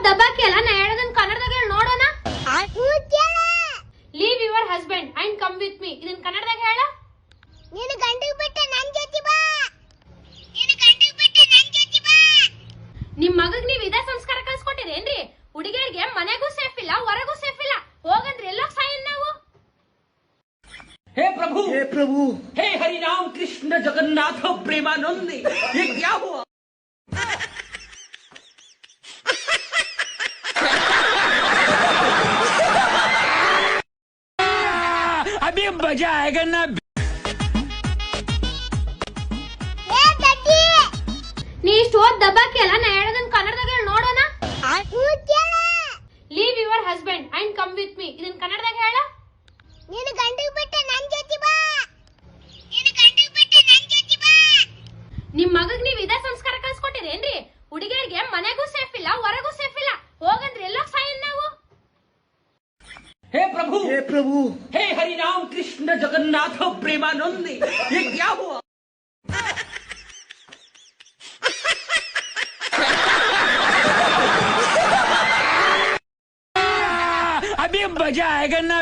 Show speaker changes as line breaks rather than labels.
ದಬ್ಬಾಕಿ ಅಲ್ಲ ನಾ ಹೇಳೋದನ್ನ ಕನ್ನಡದಾಗ ಹೇಳಿ ನೋಡೋಣ. Leave your husband and come with me. ಇದನ್ನ ಕನ್ನಡದಾಗ ಹೇಳ.
ನೀನು ಗಂಡಿಗೆ ಬಿಟ್ಟು ನನ್ ಜೊತೆ ಬಾ. ನೀನು ಗಂಡಿಗೆ ಬಿಟ್ಟು ನನ್ ಜೊತೆ ಬಾ.
ನಿಮ್ ಮಗಗ್ ನೀವ್ ಇದೇ ಸಂಸ್ಕಾರ ಕಲ್ಸ್ಕೊಟ್ಟಿರೇನ್ರಿ? ಹುಡುಗಿಯರಿಗೆ ಮನೆಗೂ ಸೇಫ್ ಇಲ್ಲ, ಹೊರಗೂ ಸೇಫ್ ಇಲ್ಲ. ಹೋಗಂದ್ರಿ ಎಲ್ಲೋ ಸಾಯನ್ ನಾವು.
हे प्रभु हे हरि राम कृष्ण जगन्नाथ प्रेमानंदी, ये क्या हुआ? अभी मजा आएगा ना.
ಏ ದಡ್ಡಿ,
ನೀ ಇಷ್ಟು ಓದ್ ದಬ್ಬಾಕಿ ಅಲ್ಲ ನಾ ಹೇಳೋದನ್ನ ಕನ್ನಡದಾಗ ಹೇಳಿ ನೋಡೋಣ. Leave your husband and come with me. ಇದನ್ನ ಕನ್ನಡದಾಗ ಹೇಳ.
ನೀನು ಗಂಡಿಗೆ ಬಿಟ್ಟು ನನ್ ಜೊತೆ ಬಾ. ನೀನು ಗಂಡಿಗೆ ಬಿಟ್ಟು ನನ್ ಜೊತೆ ಬಾ.
ನಿಮ್ ಮಗಗ್ ನೀವ್ ಇದೇ ಸಂಸ್ಕಾರ ಕಲ್ಸ್ಕೊಟ್ಟಿರೇನ್ರಿ? ಹುಡುಗಿಯರಿಗೆ ಮನೆಗೂ ಸೇಫ್ ಇಲ್ಲ, ಹೊರಗೂ ಸೇಫ್ ಇಲ್ಲ. ಹೋಗಂದ್ರಿ ಎಲ್ಲೋ ಸಾಯನ್ ನಾವು.
हे प्रभु हे हरि राम कृष्ण जगन्नाथ प्रेमानंदी, ये क्या हुआ? अभी मजा आएगा ना.